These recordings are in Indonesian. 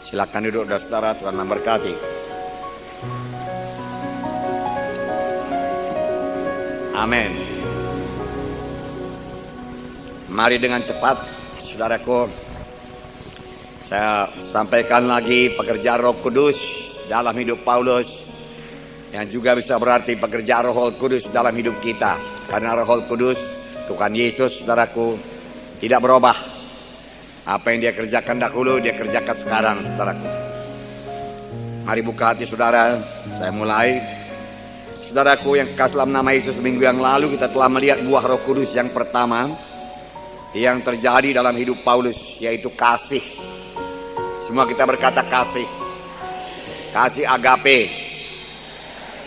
Silakan duduk saudara, Tuhan memberkati. Amin. Mari dengan cepat, saudaraku, saya sampaikan lagi pekerjaan Roh Kudus dalam hidup Paulus, yang juga bisa berarti pekerjaan Roh Kudus dalam hidup kita. Karena Roh Kudus, Tuhan Yesus, saudaraku, tidak berubah. Apa yang dia kerjakan dahulu, dia kerjakan sekarang, saudaraku. Mari buka hati saudara, saya mulai. Saudaraku yang kasih dalam nama Yesus, minggu yang lalu kita telah melihat buah Roh Kudus yang pertama yang terjadi dalam hidup Paulus, yaitu kasih. Semua kita berkata kasih. Kasih agape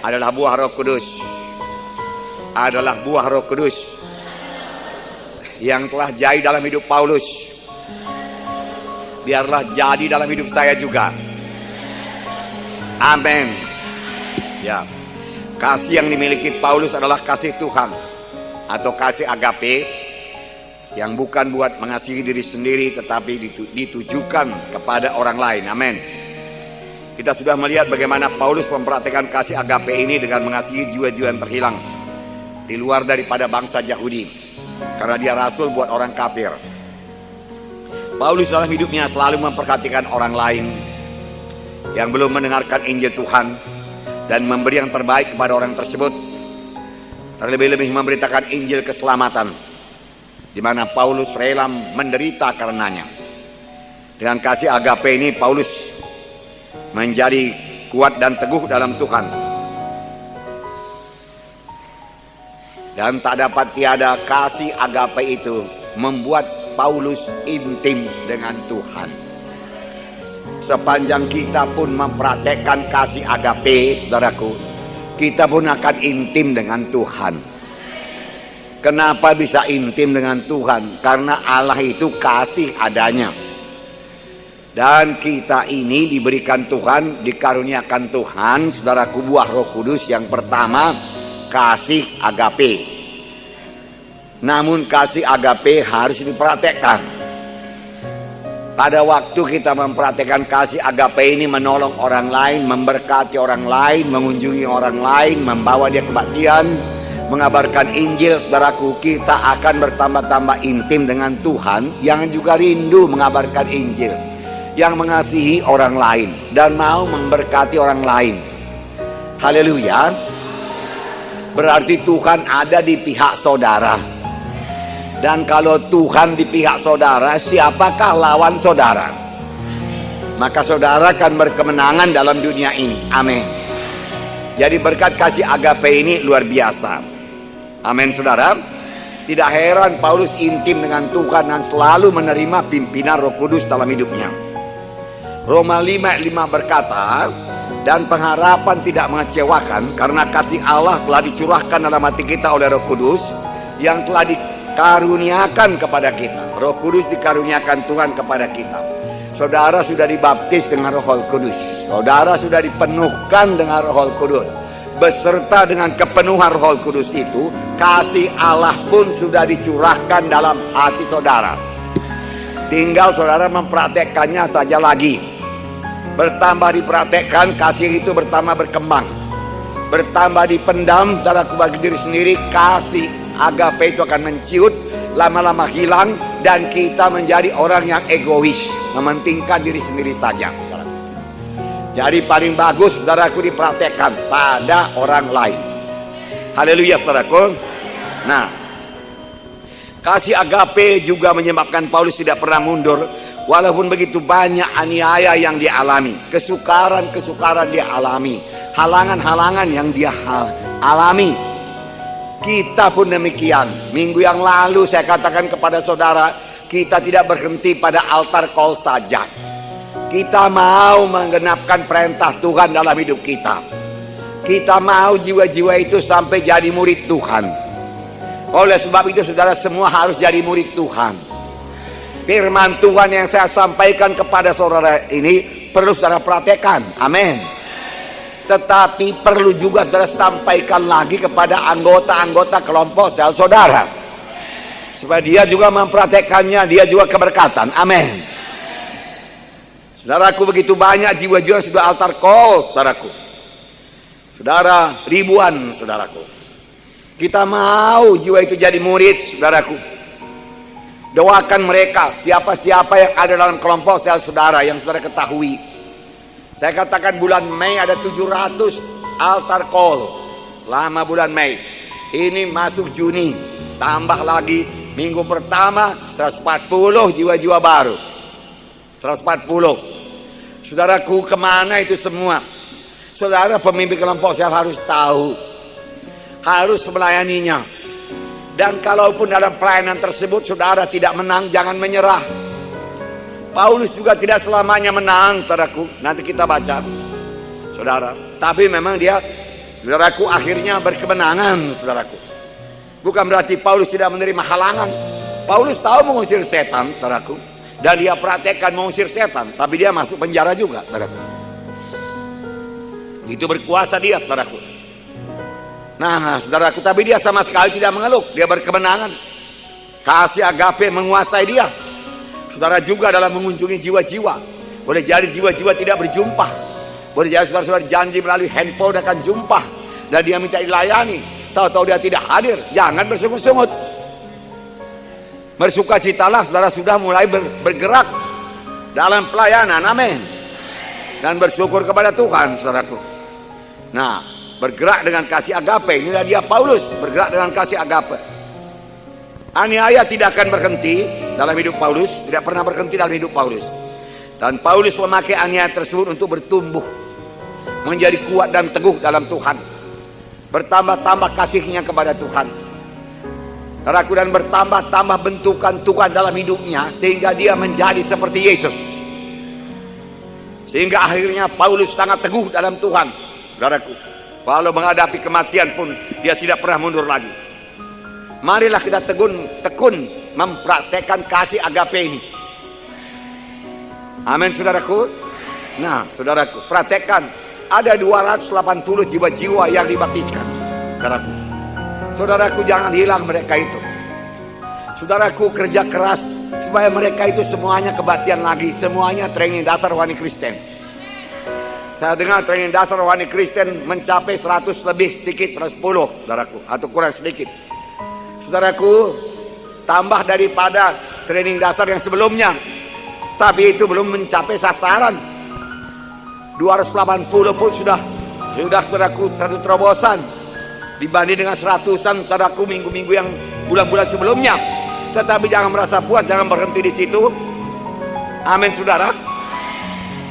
adalah buah Roh Kudus. Adalah buah Roh Kudus yang telah jadi dalam hidup Paulus. Biarlah jadi dalam hidup saya juga. Amin. Ya. Kasih yang dimiliki Paulus adalah kasih Tuhan atau kasih agape, yang bukan buat mengasihi diri sendiri tetapi ditujukan kepada orang lain. Amin. Kita sudah melihat bagaimana Paulus mempraktikkan kasih agape ini dengan mengasihi jiwa-jiwa yang terhilang di luar daripada bangsa Yahudi, karena dia rasul buat orang kafir. Paulus dalam hidupnya selalu memperhatikan orang lain yang belum mendengarkan Injil Tuhan dan memberi yang terbaik kepada orang tersebut. Terlebih-lebih memberitakan Injil keselamatan, di mana Paulus rela menderita karenanya. Dengan kasih agape ini Paulus menjadi kuat dan teguh dalam Tuhan. Dan tak dapat tiada, kasih agape itu membuat Paulus intim dengan Tuhan. Sepanjang kita pun mempraktekkan kasih agape, saudaraku, kita pun akan intim dengan Tuhan. Kenapa bisa intim dengan Tuhan? Karena Allah itu kasih adanya. Dan kita ini diberikan Tuhan, dikaruniakan Tuhan, saudaraku, buah Roh Kudus yang pertama, kasih agape. Namun kasih agape harus dipraktekkan. Pada waktu kita mempraktekkan kasih agape ini, menolong orang lain, memberkati orang lain, mengunjungi orang lain, membawa dia kebaktian, mengabarkan Injil, saudaraku, kita akan bertambah-tambah intim dengan Tuhan yang juga rindu mengabarkan Injil, yang mengasihi orang lain dan mau memberkati orang lain. Haleluya. Berarti Tuhan ada di pihak saudara. Dan kalau Tuhan di pihak saudara, siapakah lawan saudara? Maka saudara akan berkemenangan dalam dunia ini. Amin. Jadi berkat kasih agape ini luar biasa. Amin, saudara. Tidak heran Paulus intim dengan Tuhan dan selalu menerima pimpinan Roh Kudus dalam hidupnya. Roma 5:5 berkata, dan pengharapan tidak mengecewakan karena kasih Allah telah dicurahkan dalam hati kita oleh Roh Kudus yang telah dikaruniakan kepada kita. Roh Kudus dikaruniakan Tuhan kepada kita. Saudara sudah dibaptis dengan Roh Kudus. Saudara sudah dipenuhkan dengan Roh Kudus. Beserta dengan kepenuhan Roh Kudus itu, kasih Allah pun sudah dicurahkan dalam hati saudara. Tinggal saudara mempraktekkannya saja lagi. Bertambah dipraktekkan, kasih itu bertambah berkembang. Bertambah dipendam, saudaraku, bagi diri sendiri, kasih agape itu akan menciut, lama-lama hilang, dan kita menjadi orang yang egois, mementingkan diri sendiri saja. Jadi paling bagus, saudaraku, dipraktekkan pada orang lain. Haleluya, saudaraku. Nah, kasih agape juga menyebabkan Paulus tidak pernah mundur, walaupun begitu banyak aniaya yang dialami, kesukaran-kesukaran dia alami, halangan-halangan yang dia alami. Kita pun demikian. Minggu yang lalu saya katakan kepada saudara, kita tidak berhenti pada altar call saja. Kita mau menggenapkan perintah Tuhan dalam hidup kita. Kita mau jiwa-jiwa itu sampai jadi murid Tuhan. Oleh sebab itu saudara semua harus jadi murid Tuhan. Firman Tuhan yang saya sampaikan kepada saudara ini perlu saudara praktekkan. Amin. Tetapi perlu juga saudara sampaikan lagi kepada anggota-anggota kelompok sel saudara, supaya dia juga mempraktekannya, dia juga keberkatan. Amin. Saudaraku, begitu banyak jiwa-jiwa sudah altar call, saudaraku. Saudara, ribuan, saudaraku. Kita mau jiwa itu jadi murid, saudaraku. Doakan mereka, siapa-siapa yang ada dalam kelompok sel saudara yang saudara ketahui. Saya katakan bulan Mei ada 700 altar call selama bulan Mei. Ini masuk Juni, tambah lagi minggu pertama 140 jiwa-jiwa baru. 140. Saudaraku, kemana itu semua? Saudara pemimpin kelompok sel harus tahu, harus melayaninya. Dan kalaupun dalam pelayanan tersebut saudara tidak menang, jangan menyerah. Paulus juga tidak selamanya menang, saudaraku. Nanti kita baca, saudara. Tapi memang dia, saudaraku, akhirnya berkemenangan, saudaraku. Bukan berarti Paulus tidak menerima halangan. Paulus tahu mengusir setan, saudaraku. Dan dia praktekkan mengusir setan. Tapi dia masuk penjara juga, saudaraku. Itu berkuasa dia, saudaraku. Nah, saudaraku, tapi dia sama sekali tidak mengeluh. Dia berkemenangan. Kasih agape menguasai dia. Saudara juga dalam mengunjungi jiwa-jiwa. Boleh jadi jiwa-jiwa tidak berjumpa. Boleh jadi saudara-saudara janji melalui handphone akan jumpa. Dan dia minta dilayani. Tahu-tahu dia tidak hadir. Jangan bersungut-sungut. Bersukacitalah saudara sudah mulai bergerak dalam pelayanan. Amin. Dan bersyukur kepada Tuhan, saudaraku. Nah, bergerak dengan kasih agape. Inilah dia Paulus, bergerak dengan kasih agape. Aniaya tidak akan berhenti dalam hidup Paulus, tidak pernah berhenti dalam hidup Paulus. Dan Paulus memakai aniaya tersebut untuk bertumbuh, menjadi kuat dan teguh dalam Tuhan. Bertambah-tambah kasihnya kepada Tuhan. Saudaraku, dan bertambah-tambah bentukan Tuhan dalam hidupnya, sehingga dia menjadi seperti Yesus. Sehingga akhirnya Paulus sangat teguh dalam Tuhan. Saudaraku, walau menghadapi kematian pun dia tidak pernah mundur lagi. Marilah kita tekun mempraktekkan kasih agape ini. Amin, saudaraku. Nah, saudaraku, praktekkan. Ada 280 jiwa-jiwa yang dibaptiskan, saudaraku. Saudaraku, jangan hilang mereka itu. Saudaraku, kerja keras supaya mereka itu semuanya kebaktian lagi. Semuanya training dasar rohani Kristen. Saya dengar training dasar rohani Kristen mencapai 100 lebih, sedikit 110, saudaraku, atau kurang sedikit. Saudaraku, tambah daripada training dasar yang sebelumnya. Tapi itu belum mencapai sasaran. 280 pun sudah saudaraku, satu terobosan. Dibanding dengan 100-an, saudaraku, minggu-minggu yang bulan-bulan sebelumnya. Tetapi jangan merasa puas, jangan berhenti di situ. Amin, saudara.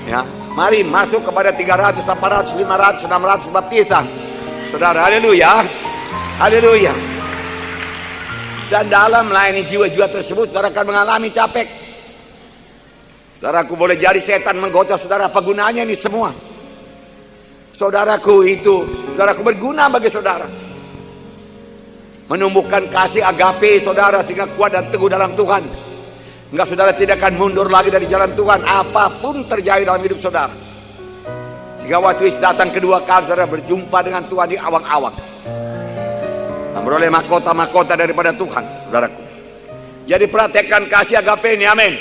Ya. Mari masuk kepada 300, 400, 500, 600 baptisan. Saudara, haleluya. Haleluya. Dan dalam melayani jiwa-jiwa tersebut, saudara akan mengalami capek. Saudaraku, boleh jadi setan menggoda saudara. Apa gunanya ini semua? Saudaraku, itu saudaraku berguna bagi saudara. Menumbuhkan kasih agape saudara sehingga kuat dan teguh dalam Tuhan. Enggak, saudara tidak akan mundur lagi dari jalan Tuhan apapun terjadi dalam hidup saudara. Jika waktu Yesus datang kedua kali, saudara berjumpa dengan Tuhan di awang-awang, memperoleh mahkota-mahkota daripada Tuhan, saudaraku. Jadi praktekkan kasih agape ini, amin.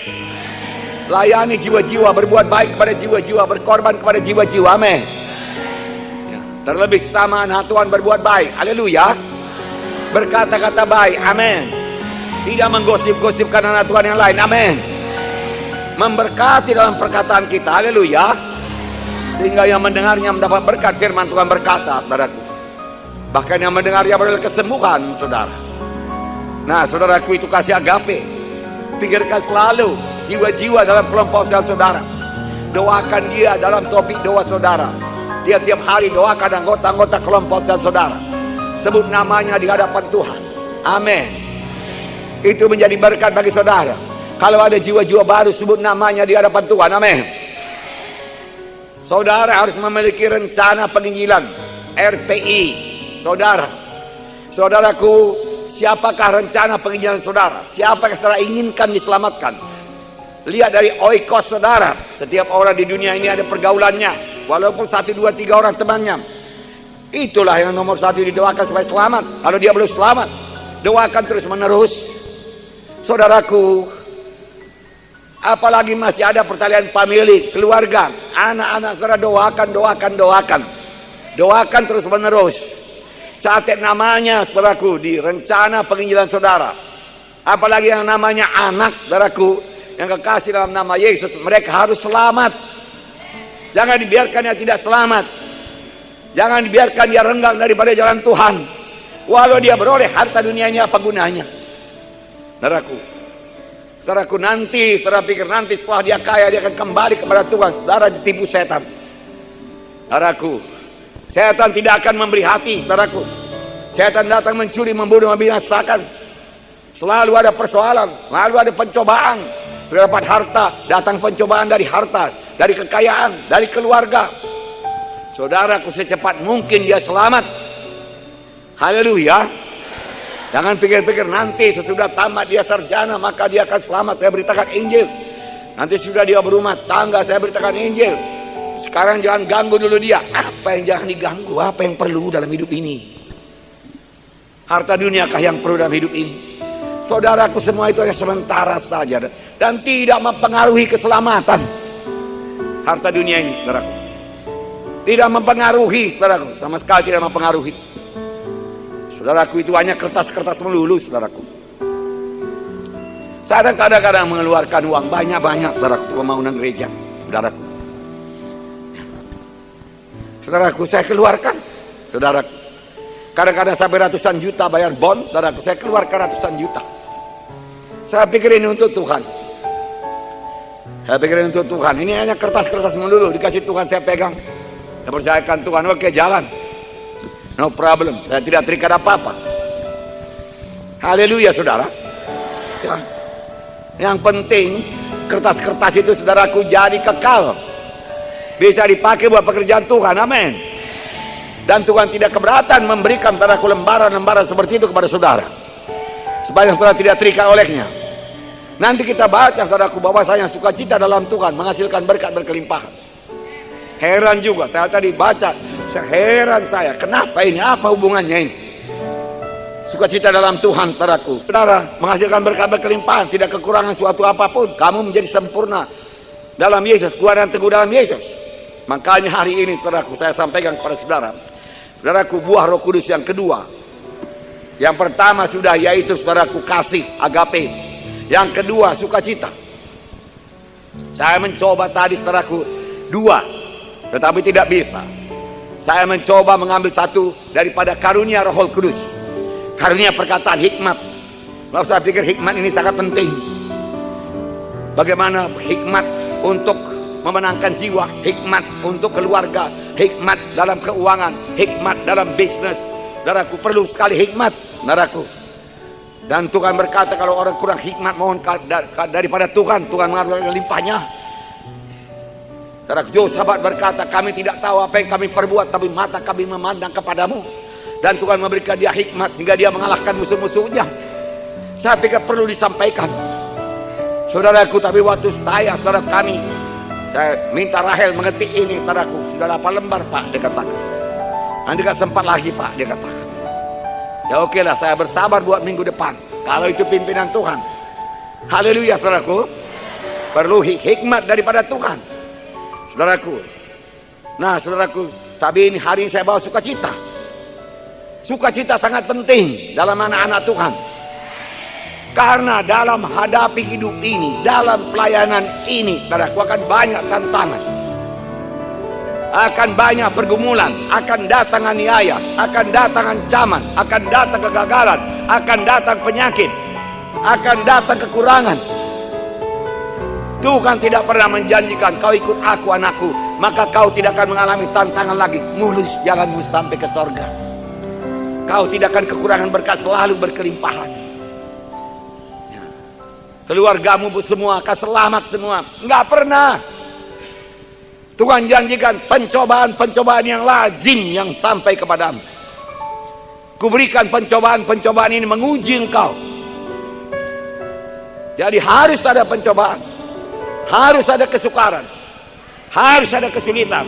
Layani jiwa-jiwa, berbuat baik kepada jiwa-jiwa, berkorban kepada jiwa-jiwa, amin. Ya, terlebih sesama anak Tuhan berbuat baik, haleluya. Berkata-kata baik, amin. Tidak menggosip-gosipkan anak Tuhan yang lain, amin. Memberkati dalam perkataan kita, haleluya. Sehingga yang mendengarnya mendapat berkat. Firman Tuhan berkata, saudaraku, bahkan yang mendengarnya beroleh kesembuhan, saudara. Nah, saudaraku, itu kasih agape. Pikirkan selalu jiwa-jiwa dalam kelompok saudara. Doakan dia dalam topik doa saudara. Tiap-tiap hari doakan anggota-anggota kelompok saudara. Sebut namanya di hadapan Tuhan, amin. Itu menjadi berkat bagi saudara. Kalau ada jiwa-jiwa baru, sebut namanya di hadapan Tuhan, amin. Saudara harus memiliki rencana penginjilan, RPI. Saudaraku, siapakah rencana penginjilan saudara? Siapa yang saudara inginkan diselamatkan? Lihat dari oikos saudara. Setiap orang di dunia ini ada pergaulannya, walaupun 1, 2, 3 orang temannya. Itulah yang nomor 1 didoakan supaya selamat. Kalau dia belum selamat, doakan terus menerus. Saudaraku, Apalagi masih ada pertalian famili, keluarga, anak-anak saudara, doakan. Doakan terus menerus. Catat namanya saudaraku di rencana penginjilan saudara. Apalagi yang namanya anak saudaraku, yang kekasih dalam nama Yesus, mereka harus selamat. Jangan dibiarkan dia tidak selamat. Jangan dibiarkan dia renggang daripada jalan Tuhan. Walau dia beroleh harta dunianya, apa gunanya? Saudaraku, nanti, saudara pikir nanti setelah dia kaya dia akan kembali kepada Tuhan. Saudara ditipu setan. Saudaraku, setan tidak akan memberi hati, saudaraku. Setan datang mencuri, membunuh, membinasakan. Selalu ada persoalan, selalu ada pencobaan. Sudah dapat harta, datang pencobaan dari harta, dari kekayaan, dari keluarga. Saudaraku, secepat mungkin dia selamat. Haleluya. Jangan pikir-pikir nanti sesudah tamat dia sarjana maka dia akan selamat. Saya beritakan Injil. Nanti sudah dia berumah tangga, saya beritakan Injil. Sekarang jangan ganggu dulu dia. Apa yang jangan diganggu? Apa yang perlu dalam hidup ini? Harta duniakah yang perlu dalam hidup ini? Saudaraku, semua itu hanya sementara saja dan tidak mempengaruhi keselamatan. Harta dunia ini, saudaraku, tidak mempengaruhi, saudaraku, sama sekali tidak mempengaruhi. Saudaraku, itu hanya kertas-kertas melulu, saudaraku. Saya kadang-kadang mengeluarkan uang banyak-banyak, saudaraku, untuk pembangunan gereja, saudaraku. Saudaraku, saya keluarkan, saudaraku. Kadang-kadang sampai ratusan juta bayar bond, saudaraku, saya keluarkan ratusan juta. Saya pikir ini untuk Tuhan. Saya pikir ini untuk Tuhan. Ini hanya kertas-kertas melulu, dikasih Tuhan saya pegang. Saya percayakan Tuhan, oke jalan. No problem, saya tidak terikat apa-apa. Haleluya, saudara. Ya. Yang penting kertas-kertas itu, saudaraku, jadi kekal, bisa dipakai buat pekerjaan Tuhan, amin. Dan Tuhan tidak keberatan memberikan, saudaraku, lembaran-lembaran seperti itu kepada saudara, sepanjang saudara tidak terikat olehnya. Nanti kita baca, saudaraku, bahwasanya sukacita dalam Tuhan menghasilkan berkat berkelimpahan. Heran juga, saya tadi baca, heran saya, kenapa ini, apa hubungannya ini? Sukacita dalam Tuhan, saudaraku, saudara, menghasilkan berkat berkelimpahan, tidak kekurangan suatu apapun. Kamu menjadi sempurna dalam Yesus, kuat dan teguh dalam Yesus. Makanya hari ini, saudaraku, saya sampaikan kepada saudara, saudaraku, buah Roh Kudus yang kedua. Yang pertama sudah, yaitu, saudaraku, kasih, agape. Yang kedua, sukacita. Saya mencoba tadi, saudaraku, dua, tetapi tidak bisa. Saya mencoba mengambil satu daripada karunia Roh Kudus, karunia perkataan, hikmat. Lalu saya pikir hikmat ini sangat penting. Bagaimana hikmat untuk memenangkan jiwa, hikmat untuk keluarga, hikmat dalam keuangan, hikmat dalam bisnis. Saudaraku, perlu sekali hikmat, saudaraku. Dan Tuhan berkata, kalau orang kurang hikmat, mohon daripada Tuhan, Tuhan mengaturkan limpahnya. Saudara Josafat berkata, kami tidak tahu apa yang kami perbuat, tapi mata kami memandang kepadamu. Dan Tuhan memberikan dia hikmat sehingga dia mengalahkan musuh-musuhnya. Saya pikir perlu disampaikan, saudaraku. Tapi waktu saudara kami, saya minta Rahel mengetik ini, saudaraku, sudah 8 lembar, Pak, dia katakan. Nanti gak sempat lagi, Pak, dia katakan. Ya oke lah, saya bersabar buat minggu depan, kalau itu pimpinan Tuhan. Haleluya, saudaraku. Perlu hikmat daripada Tuhan, saudaraku. Nah, saudaraku, tapi ini hari ini saya bawa sukacita. Sukacita sangat penting dalam anak-anak Tuhan. Karena dalam hadapi hidup ini, dalam pelayanan ini, saudaraku, akan banyak tantangan, akan banyak pergumulan, akan datang aniaya, akan datang ancaman, akan datang kegagalan, akan datang penyakit, akan datang kekurangan. Tuhan tidak pernah menjanjikan, kau ikut aku anakku, maka kau tidak akan mengalami tantangan lagi. Mulus jalanmu sampai ke sorga. Kau tidak akan kekurangan berkat, selalu berkelimpahan. Keluargamu semua akan selamat semua. Enggak pernah. Tuhan janjikan pencobaan-pencobaan yang lazim yang sampai kepadamu. Kuberikan pencobaan-pencobaan ini menguji engkau. Jadi harus ada pencobaan, harus ada kesukaran, harus ada kesulitan,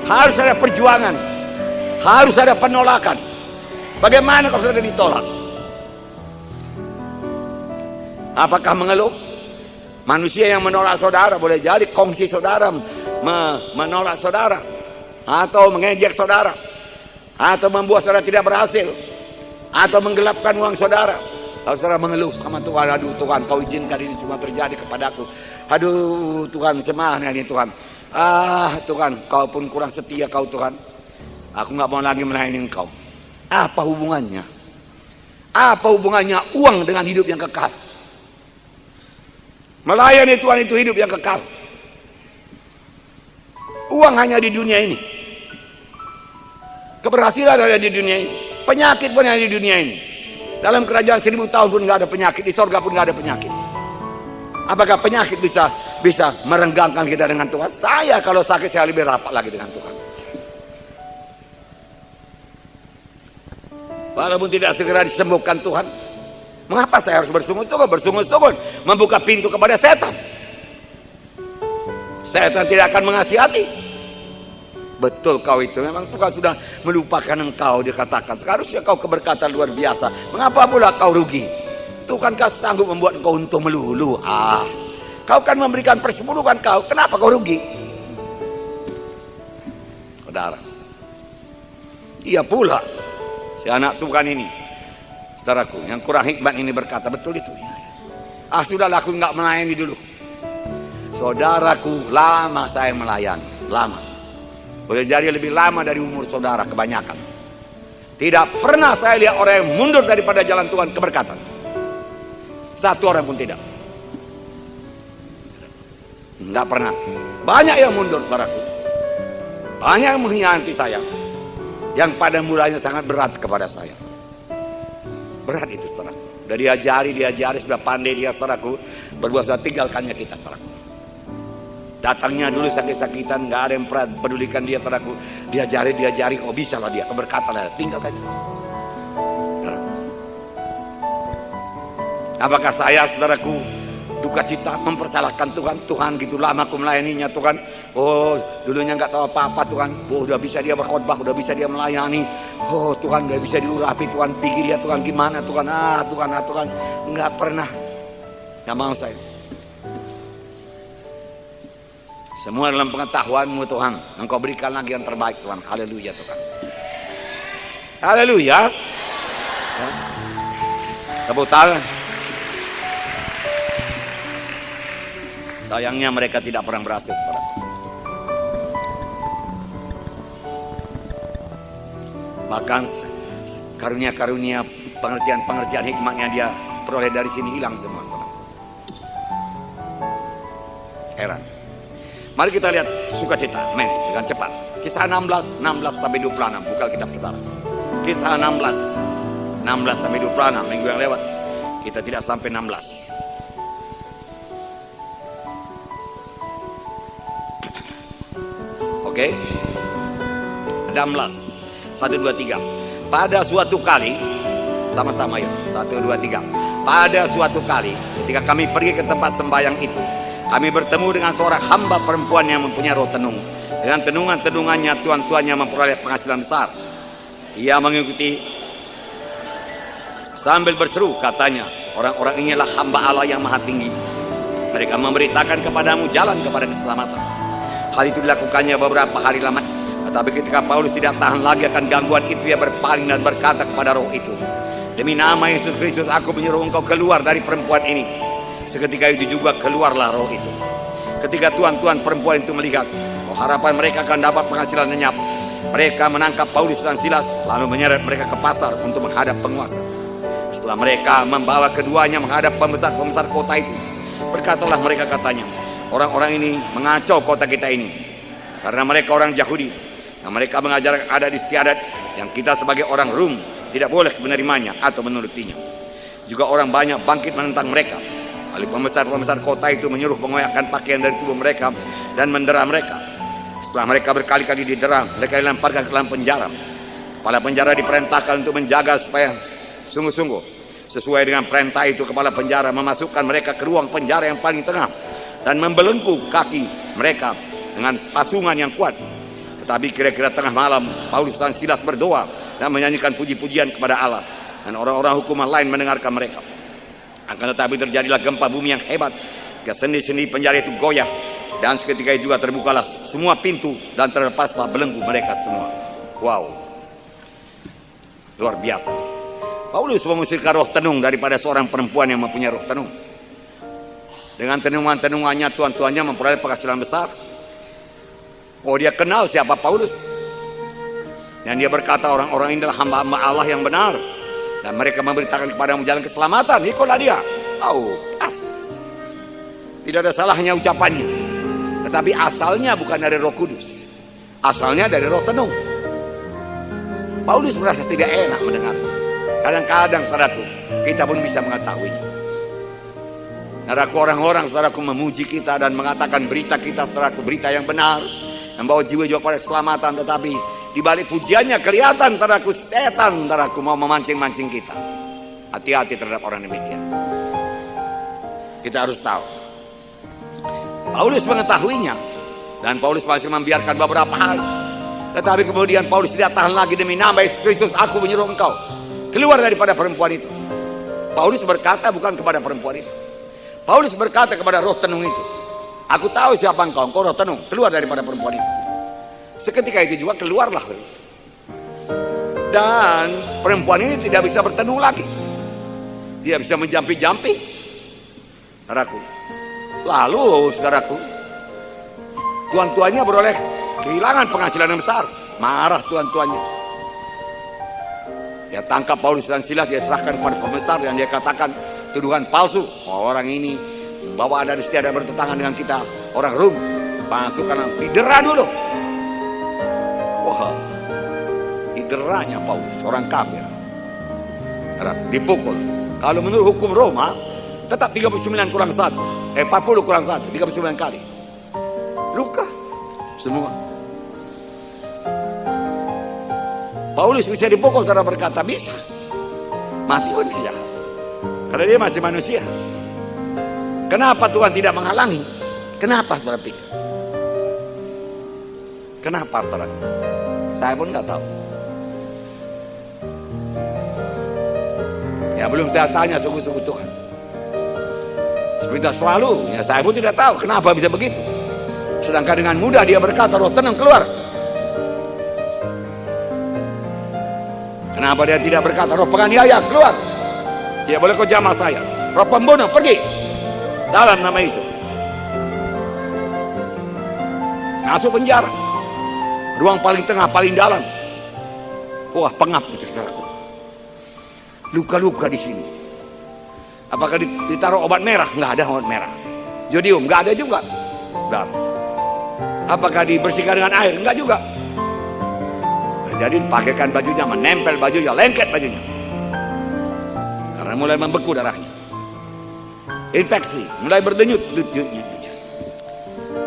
harus ada perjuangan, harus ada penolakan. Bagaimana kalau sudah ditolak? Apakah mengeluh? Manusia yang menolak saudara boleh jadi kongsi saudara menolak saudara, atau mengejek saudara, atau membuat saudara tidak berhasil, atau menggelapkan uang saudara. Lalu saudara mengeluh sama Tuhan, aduh Tuhan, kau izinkan ini semua terjadi kepadaku. Aduh Tuhan, semana ini Tuhan. Tuhan, kau pun kurang setia kau Tuhan. Aku nggak mau lagi melayani engkau. Apa hubungannya? Apa hubungannya uang dengan hidup yang kekal? Melayani Tuhan itu hidup yang kekal. Uang hanya di dunia ini. Keberhasilan ada di dunia ini. Penyakit pun ada di dunia ini. Dalam kerajaan 1000 tahun pun nggak ada penyakit. Di sorga pun nggak ada penyakit. Apakah penyakit bisa merenggangkan kita dengan Tuhan? Saya kalau sakit saya lebih rapat lagi dengan Tuhan. Walaupun tidak segera disembuhkan Tuhan, mengapa saya harus bersungut-sungut membuka pintu kepada setan? Setan tidak akan mengasihati. Betul kau itu, memang Tuhan sudah melupakan engkau, dikatakan. Seharusnya kau keberkatan luar biasa. Mengapa pula kau rugi? Tuhan kan sanggup membuat engkau untung melulu. Kau kan memberikan persepuluhan kau, kenapa kau rugi? Saudara, iya pula si anak Tuhan ini, saudaraku, yang kurang hikmat ini berkata, betul itu. Sudahlah, aku nggak melayani dulu. Saudaraku, lama saya melayani, lama. Boleh jadi lebih lama dari umur saudara kebanyakan. Tidak pernah saya lihat orang yang mundur daripada jalan Tuhan keberkatan. Satu orang pun tidak. Enggak pernah. Banyak yang mundur, saudaraku. Banyak yang mengkhianati saya. Yang pada mulanya sangat berat kepada saya. Berat itu, saudaraku. Sudah diajari, sudah pandai dia, saudaraku. Berbuat sudah tinggalkannya kita, saudaraku. Datangnya dulu sakit-sakitan, nggak ada yang pernah pedulikan dia, saudaraku. Diajari, oh bisa lah dia, keberkatan lah, tinggalkan. Apakah saya, saudaraku, duka cita mempersalahkan Tuhan? Tuhan gitu lama aku melayaninya Tuhan. Oh dulunya nggak tahu apa-apa Tuhan. Oh udah bisa dia berkhotbah, udah bisa dia melayani. Oh Tuhan udah bisa diurapi Tuhan. Pikir dia Tuhan gimana Tuhan? Tuhan, nggak pernah. Nggak mau saya. Semua dalam pengetahuanmu Tuhan. Engkau berikan lagi yang terbaik Tuhan. Haleluya Tuhan. Haleluya. Tepuk tangan. Sayangnya mereka tidak pernah berhasil. Bahkan karunia-karunia pengertian hikmatnya dia peroleh dari sini hilang semua. Heran. Mari kita lihat sukacita, dengan cepat. Kisah 16 sampai 26, buka kitab saudara. Kisah 16 sampai 26, minggu yang lewat kita tidak sampai 16. Oke. 16 1, 2, 3. Pada suatu kali, sama-sama ya, 1, 2, 3. Pada suatu kali ketika kami pergi ke tempat sembahyang itu, kami bertemu dengan seorang hamba perempuan yang mempunyai roh tenung. Dengan tenungan-tenungannya tuan-tuannya memperoleh penghasilan besar. Ia mengikuti sambil berseru, katanya, orang-orang inilah hamba Allah yang maha tinggi. Mereka memberitakan kepadamu jalan kepada keselamatan. Hal itu dilakukannya beberapa hari lama. Tetapi ketika Paulus tidak tahan lagi akan gangguan itu, ia berpaling dan berkata kepada roh itu, demi nama Yesus Kristus aku menyuruh engkau keluar dari perempuan ini. Seketika itu juga keluarlah roh itu. Ketika tuan-tuan perempuan itu melihat, harapan mereka akan dapat penghasilan lenyap, mereka menangkap Paulus dan Silas, lalu menyeret mereka ke pasar untuk menghadap penguasa. Setelah mereka membawa keduanya menghadap pembesar kota itu, berkatalah mereka, katanya, orang-orang ini mengacau kota kita ini, karena mereka orang Yahudi, yang mereka mengajar adat istiadat yang kita sebagai orang Rum tidak boleh menerimanya atau menurutinya. Juga orang banyak bangkit menentang mereka. Lalu pembesar kota itu menyuruh mengoyakkan pakaian dari tubuh mereka dan mendera mereka. Setelah mereka berkali-kali didera, mereka dilemparkan ke dalam penjara. Kepala penjara diperintahkan untuk menjaga supaya sungguh-sungguh sesuai dengan perintah itu. Kepala penjara memasukkan mereka ke ruang penjara yang paling tengah dan membelenggu kaki mereka dengan pasungan yang kuat. Tetapi kira-kira tengah malam, Paulus dan Silas berdoa dan menyanyikan puji-pujian kepada Allah, dan orang-orang hukuman lain mendengarkan mereka. Akan tetapi terjadilah gempa bumi yang hebat Sendi-sendi penjara itu goyah, dan seketika itu juga terbukalah semua pintu dan terlepaslah belenggu mereka semua. Wow, luar biasa. Paulus mengusirkan roh tenung daripada seorang perempuan yang mempunyai roh tenung. Dengan tenungan-tenungannya, tuan-tuannya memperoleh penghasilan besar. Oh, dia kenal siapa Paulus. Dan dia berkata, orang-orang ini adalah hamba-hamba Allah yang benar, dan mereka memberitakan kepadamu jalan keselamatan. Ikutlah dia. Oh, pas. Tidak ada salahnya ucapannya. Tetapi asalnya bukan dari Roh Kudus. Asalnya dari roh tenung. Paulus merasa tidak enak mendengar. Kadang-kadang, saudaraku, kita pun bisa mengetahuinya. Saudaraku, orang-orang, saudaraku, memuji kita dan mengatakan berita kita, saudaraku, berita yang benar, membawa jiwa-jiwa pada keselamatan. Tetapi di balik pujiannya kelihatan, saudaraku, setan, saudaraku, mau memancing-mancing kita. Hati-hati terhadap orang demikian. Kita harus tahu. Paulus mengetahuinya, dan Paulus masih membiarkan beberapa hal. Tetapi kemudian Paulus tidak tahan lagi. Demi nama Yesus Kristus aku menyuruh engkau keluar daripada perempuan itu. Paulus berkata bukan kepada perempuan itu. Paulus berkata kepada roh tenung itu, aku tahu siapa engkau roh tenung, keluar daripada perempuan itu. Seketika itu juga keluarlah. Dan perempuan ini tidak bisa bertenung lagi. Tidak bisa menjampi-jampi. Saudaraku. Lalu, saudaraku, tuan-tuannya beroleh kehilangan penghasilan yang besar. Marah tuan-tuannya. Dia tangkap Paulus dan Silas, dia serahkan kepada pembesar, dan dia katakan tuduhan palsu. Oh, orang ini membawa adat istiadat bertentangan dengan kita, orang Rom. Masukkan, didera dulu. Wah, dideranya Paulus, orang kafir. Dipukul. Kalau menurut hukum Roma, tetap 39 kurang 1. 40 kurang 1, 39 kali. Luka semua. Paulus bisa dipukul, saudara berkata bisa. Mati pun bisa. Karena dia masih manusia. Kenapa Tuhan tidak menghalangi? Kenapa, saudara pikir? Kenapa, saudara? Saya pun nggak tahu. Ya belum saya tanya sungguh-sungguh Tuhan. Seperti selalu, ya saya pun tidak tahu kenapa bisa begitu. Sedangkan dengan mudah dia berkata roh tenang keluar. Kenapa dia tidak berkata roh penganiaya keluar? Tidak boleh kau jamah saya. Roh pembunuh pergi dalam nama Yesus. Masuk penjara, ruang paling tengah paling dalam. Wah, pengap itu saudaraku. Luka-luka di sini. Apakah ditaruh obat merah? Nggak ada obat merah. Jodium? Nggak ada juga. Benar. Apakah dibersihkan dengan air? Nggak juga. Jadi pakaikan bajunya, menempel bajunya, lengket bajunya. Karena mulai membeku darahnya. Infeksi, mulai berdenyut.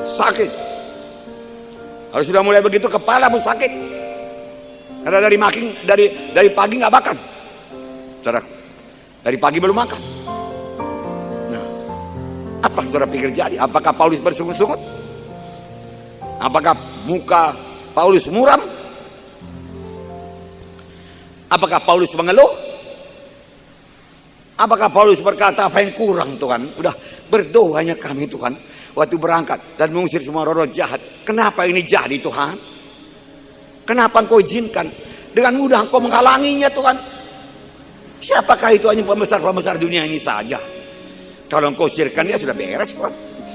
Sakit. Kalau sudah mulai begitu, kepala pun sakit. Karena dari pagi nggak makan. Saudara, dari pagi belum makan. Nah, apa saudara pikir jadi? Apakah Paulus bersungut-sungut? Apakah muka Paulus muram? Apakah Paulus mengeluh? Apakah Paulus berkata apa yang kurang Tuhan? Udah berdoanya kami Tuhan waktu berangkat dan mengusir semua roh jahat. Kenapa ini jadi Tuhan? Kenapa engkau izinkan? Dengan mudah engkau menghalanginya Tuhan. Siapakah itu? Hanya pembesar-pembesar dunia ini saja. Kalau engkau sirkan dia sudah beres Tuhan.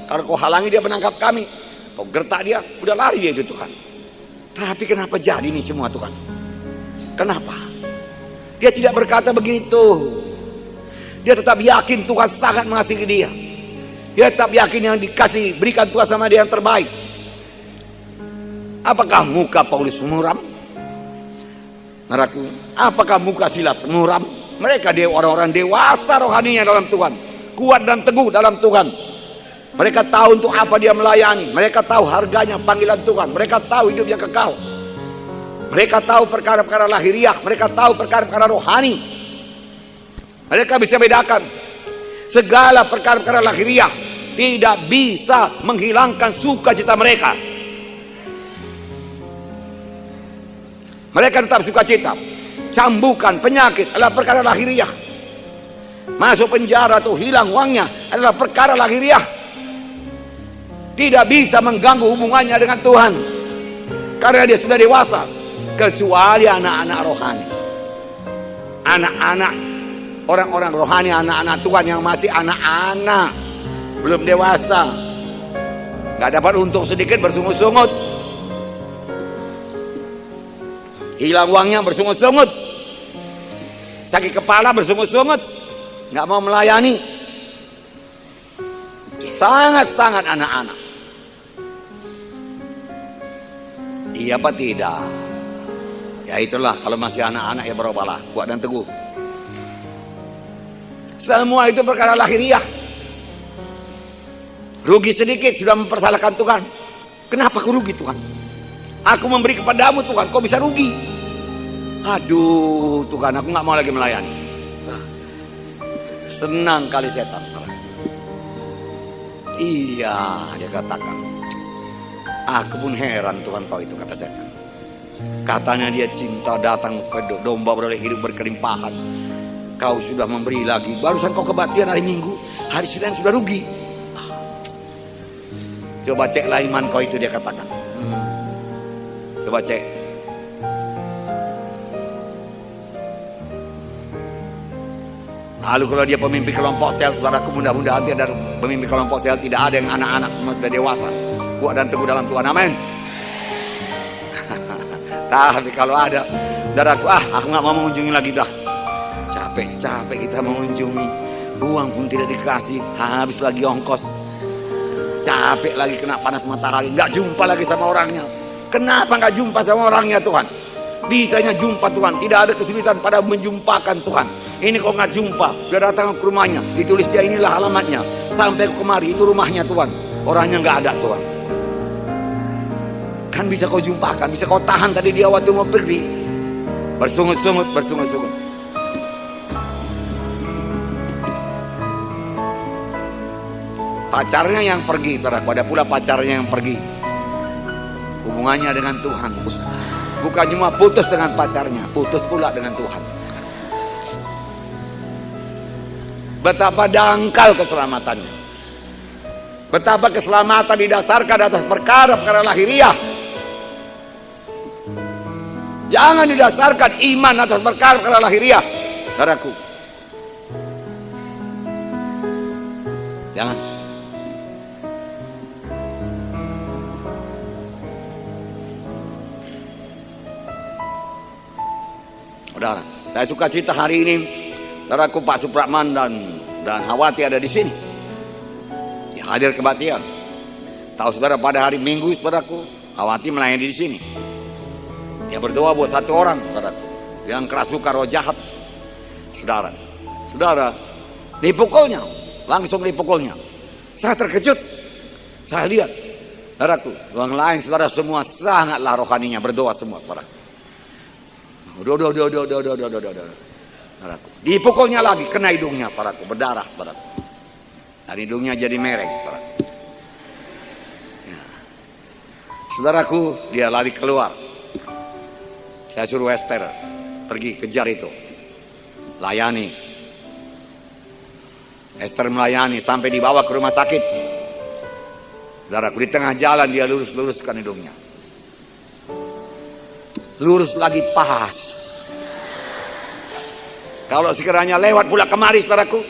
Kalau kau halangi dia menangkap kami, kau gertak dia, udah lari dia itu Tuhan. Tapi kenapa jadi ini semua Tuhan? Kenapa? Dia tidak berkata begitu. Dia tetap yakin Tuhan sangat mengasihi dia. Dia tetap yakin yang dikasih berikan Tuhan sama dia yang terbaik. Apakah muka Paulus muram? Naraku, apakah muka Silas muram? Mereka orang-orang dewasa rohaninya dalam Tuhan, kuat dan teguh dalam Tuhan. Mereka tahu untuk apa dia melayani. Mereka tahu harganya panggilan Tuhan. Mereka tahu hidup yang kekal. Mereka tahu perkara-perkara lahiriah. Mereka tahu perkara-perkara rohani. Mereka bisa bedakan segala perkara-perkara lahiriah tidak bisa menghilangkan sukacita mereka. Mereka tetap sukacita. Cambukan, penyakit adalah perkara lahiriah. Masuk penjara atau hilang uangnya adalah perkara lahiriah. tidak bisa mengganggu hubungannya dengan Tuhan, karena dia sudah dewasa. Kecuali anak-anak rohani, anak-anak orang-orang rohani, anak-anak Tuhan yang masih anak-anak, belum dewasa, nggak dapat untung sedikit bersungut-sungut, hilang uangnya bersungut-sungut, sakit kepala bersungut-sungut, nggak mau melayani. Sangat-sangat anak-anak. Iya apa tidak? Ya itulah, kalau masih anak-anak ya berubahlah, kuat dan teguh. Semua itu perkara lahiriah. Rugi sedikit sudah mempersalahkan Tuhan. Kenapa aku rugi Tuhan? Aku memberi kepadamu Tuhan, kok bisa rugi? Aduh Tuhan, aku gak mau lagi melayani. Senang kali setan. Iya, dia katakan, aku pun heran Tuhan kau itu, kata setan. Katanya dia cinta datang supaya domba beroleh hidup berkelimpahan. Kau sudah memberi lagi. Barusan kau kebaktian hari Minggu, hari Senin sudah rugi. Coba ceklah iman kau itu, dia katakan. Coba cek. Lalu kalau dia pemimpin kelompok sel, saudaraku, mudah-mudahan tidak ada pemimpin kelompok sel, tidak ada yang anak-anak, semua sudah dewasa, kuat dan teguh dalam Tuhan. Amin. Tapi kalau ada, saudaraku, aku nggak mau mengunjungi lagi dah. Capek kita mengunjungi, uang pun tidak dikasih, habis lagi ongkos. Capek lagi kena panas matahari, nggak jumpa lagi sama orangnya. Kenapa nggak jumpa sama orangnya Tuhan? Bisanya jumpa Tuhan, tidak ada kesulitan pada menjumpakan Tuhan. Ini kok nggak jumpa, udah datang ke rumahnya, ditulis dia inilah alamatnya, sampai kemari itu rumahnya Tuhan, orangnya nggak ada Tuhan. Kan bisa kau jumpakan, bisa kau tahan tadi dia waktu mau pergi, bersungut-sungut. Pacarnya yang pergi, saudaraku, ada pula pacarnya yang pergi. Hubungannya dengan Tuhan, bukan cuma putus dengan pacarnya, putus pula dengan Tuhan. Betapa dangkal keselamatannya. Betapa keselamatan didasarkan atas perkara-perkara lahiriah. Jangan didasarkan iman atas perkara-perkara lahiriah, saudaraku. Jangan. Saudara, saya suka cerita hari ini. Saudaraku, Pak Supratman dan Hawati ada di sini. Dia hadir kebaktian. Tahu saudara, pada hari Minggu, saudaraku, Hawati melayani di sini. Dia berdoa buat satu orang, saudaraku, yang kerasukan roh jahat. Saudara, dipukulnya, langsung dipukulnya. Saya terkejut. Saya lihat, saudaraku, orang lain, saudara semua sangatlah rohaninya, berdoa semua, saudaraku. Paraku. Dipukulnya lagi, kena hidungnya, paraku, berdarah, paraku. Dan hidungnya jadi mereng, paraku. Ya. Saudaraku, dia lari keluar. Saya suruh Esther pergi kejar itu, layani. Esther melayani sampai dibawa ke rumah sakit. Saudaraku, di tengah jalan dia luruskan hidungnya. Lurus lagi pas. Kalau sekiranya lewat pula kemari, saudaraku,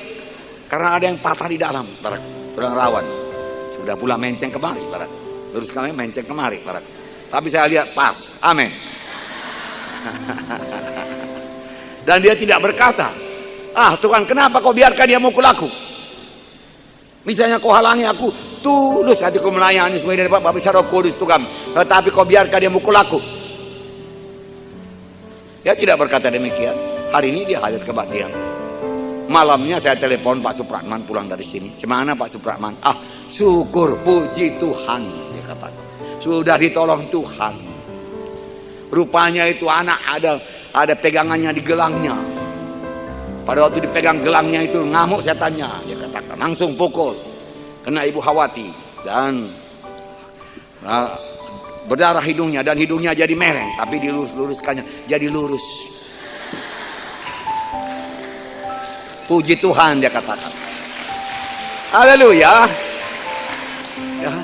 karena ada yang patah di dalam, saudaraku, kurang rawan. Sudah pula menceng kemari, saudaraku. Luruskan lagi, menceng kemari, saudaraku. Tapi saya lihat pas, amin. Dan dia tidak berkata, Tuhan, kenapa kau biarkan dia mukul aku? Misalnya kau halangi aku, tulus hatiku melayani semua ini dapat Bapa Roh Kudus Tuhan. Tetapi kau biarkan dia mukul aku. Dia tidak berkata demikian. Hari ini dia hadir kebaktian. Malamnya saya telepon Pak Supratman pulang dari sini. Gimana Pak Supratman? Syukur, puji Tuhan, dia katakan. Sudah ditolong Tuhan. Rupanya itu anak ada pegangannya di gelangnya. Pada waktu dipegang gelangnya itu ngamuk setannya, dia katakan. Langsung pukul. Kena Ibu Hawati dan berdarah hidungnya, dan hidungnya jadi mereng, tapi diluruskannya jadi lurus. Puji Tuhan, dia katakan. Haleluya. Ya.